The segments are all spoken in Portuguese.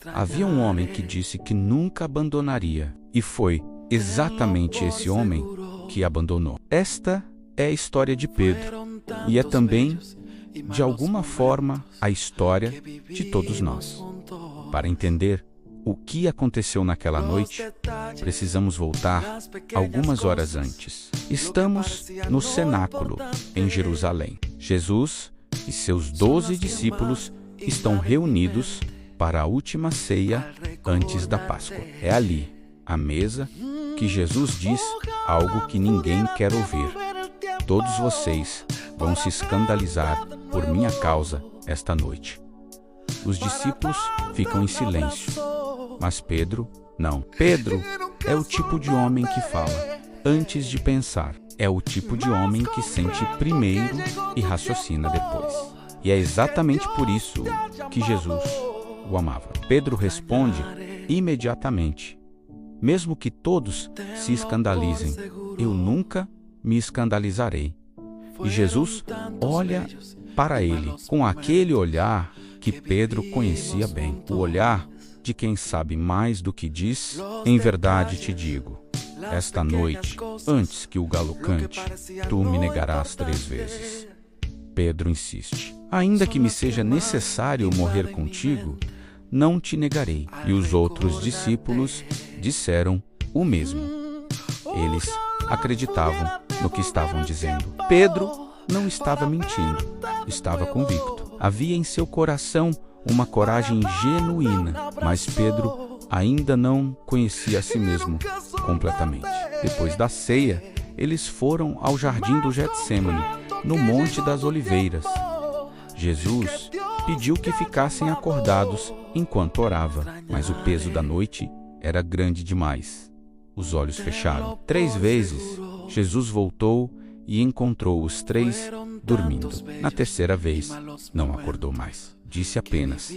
Havia um homem que disse que nunca abandonaria, e foi exatamente esse homem que abandonou. Esta é a história de Pedro, e é também, de alguma forma, a história de todos nós. Para entender o que aconteceu naquela noite, precisamos voltar algumas horas antes. Estamos no cenáculo, em Jerusalém. Jesus e seus 12 discípulos estão reunidos para a última ceia antes da Páscoa. É ali, à mesa, que Jesus diz algo que ninguém quer ouvir. Todos vocês vão se escandalizar por minha causa esta noite. Os discípulos ficam em silêncio, mas Pedro não. Pedro é o tipo de homem que fala antes de pensar. É o tipo de homem que sente primeiro e raciocina depois. E é exatamente por isso que Jesus o amava. Pedro responde imediatamente: mesmo que todos se escandalizem, eu nunca me escandalizarei. E Jesus olha para ele com aquele olhar que Pedro conhecia bem. O olhar de quem sabe mais do que diz: em verdade te digo, esta noite, antes que o galo cante, tu me negarás 3 vezes. Pedro insiste: ainda que me seja necessário morrer contigo, não te negarei. E os outros discípulos disseram o mesmo. Eles acreditavam no que estavam dizendo. Pedro não estava mentindo, estava convicto. Havia em seu coração uma coragem genuína, mas Pedro ainda não conhecia a si mesmo completamente. Depois da ceia, eles foram ao jardim do Getsêmani, no Monte das Oliveiras. Jesus pediu que ficassem acordados enquanto orava, mas o peso da noite era grande demais. Os olhos fecharam. 3 vezes, Jesus voltou e encontrou os 3 dormindo. Na terceira vez, não acordou mais. Disse apenas: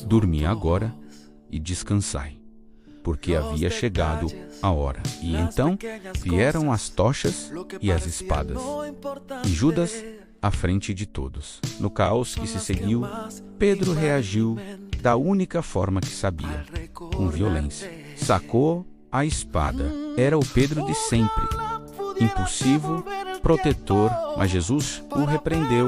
dormi agora e descansai, porque havia chegado a hora. E então vieram as tochas e as espadas, e Judas à frente de todos. No caos que se seguiu, Pedro reagiu da única forma que sabia, com violência. Sacou a espada. Era o Pedro de sempre, impulsivo, protetor, mas Jesus o repreendeu,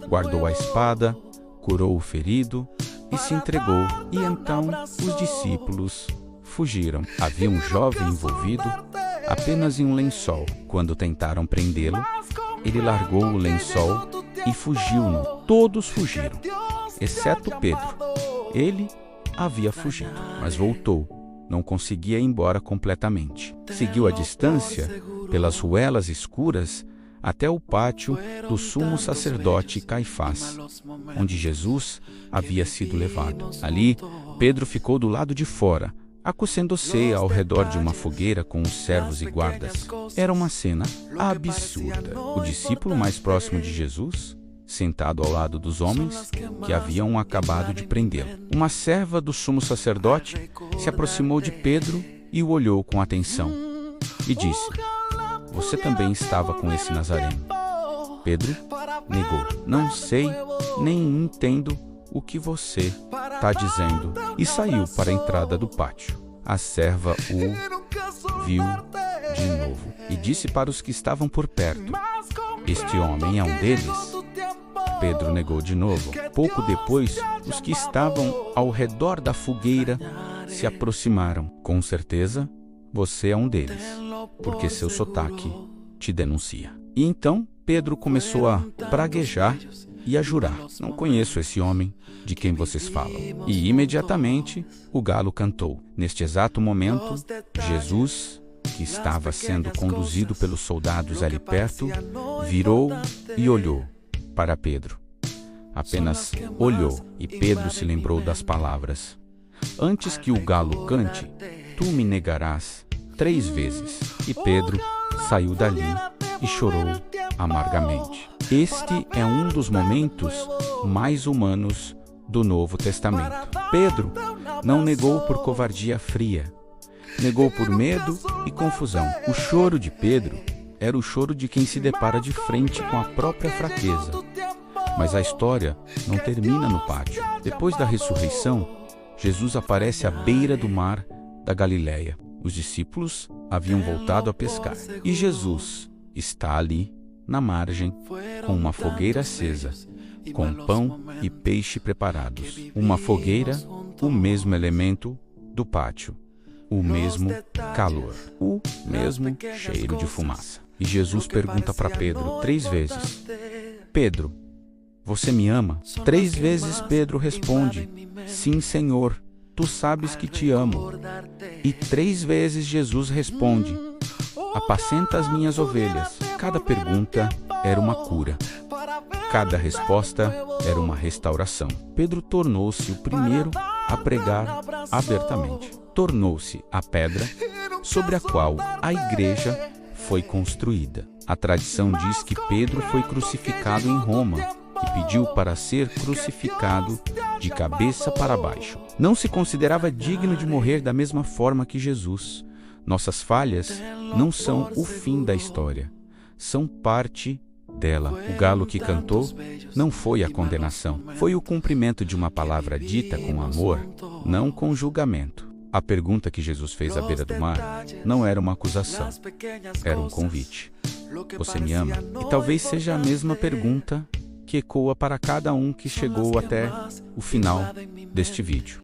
guardou a espada, curou o ferido e se entregou. E então os discípulos fugiram. Havia um jovem envolvido apenas em um lençol. Quando tentaram prendê-lo, ele largou o lençol e fugiu-no. Todos fugiram, exceto Pedro. Ele havia fugido, mas voltou. Não conseguia ir embora completamente. Seguiu a distância pelas ruelas escuras até o pátio do sumo sacerdote Caifás, onde Jesus havia sido levado. Ali, Pedro ficou do lado de fora, acocendo-se ao redor de uma fogueira com os servos e guardas. Era uma cena absurda. O discípulo mais próximo de Jesus, sentado ao lado dos homens que haviam acabado de prendê-lo. Uma serva do sumo sacerdote se aproximou de Pedro e o olhou com atenção e disse: você também estava com esse Nazareno. Pedro negou: não sei, nem entendo o que você está dizendo. E saiu para a entrada do pátio. A serva o viu de novo e disse para os que estavam por perto: este homem é um deles? Pedro negou de novo. Pouco depois, os que estavam ao redor da fogueira se aproximaram. Com certeza, você é um deles, porque seu sotaque te denuncia. E então Pedro começou a praguejar e a jurar: não conheço esse homem de quem vocês falam. E imediatamente o galo cantou. Neste exato momento, Jesus, que estava sendo conduzido pelos soldados ali perto, virou e olhou para Pedro. Apenas olhou, e Pedro se lembrou das palavras: antes que o galo cante, tu me negarás 3 vezes. E Pedro saiu dali e chorou amargamente. Este é um dos momentos mais humanos do Novo Testamento. Pedro não negou por covardia fria, negou por medo e confusão. O choro de Pedro era o choro de quem se depara de frente com a própria fraqueza. Mas a história não termina no pátio. Depois da ressurreição, Jesus aparece à beira do mar da Galileia. Os discípulos haviam voltado a pescar. E Jesus está ali, na margem, com uma fogueira acesa, com pão e peixe preparados. Uma fogueira, o mesmo elemento do pátio, o mesmo calor, o mesmo cheiro de fumaça. E Jesus pergunta para Pedro 3 vezes: Pedro, você me ama? 3 vezes Pedro responde: Sim, Senhor, tu sabes que te amo. E 3 vezes Jesus responde: Apacenta as minhas ovelhas. Cada pergunta era uma cura. Cada resposta era uma restauração. Pedro tornou-se o primeiro a pregar abertamente. Tornou-se a pedra sobre a qual a igreja foi construída. A tradição diz que Pedro foi crucificado em Roma e pediu para ser crucificado de cabeça para baixo. Não se considerava digno de morrer da mesma forma que Jesus. Nossas falhas não são o fim da história, são parte dela. O galo que cantou não foi a condenação, foi o cumprimento de uma palavra dita com amor, não com julgamento. A pergunta que Jesus fez à beira do mar não era uma acusação, era um convite. Você me ama? E talvez seja a mesma pergunta que ecoa para cada um que chegou até o final deste vídeo.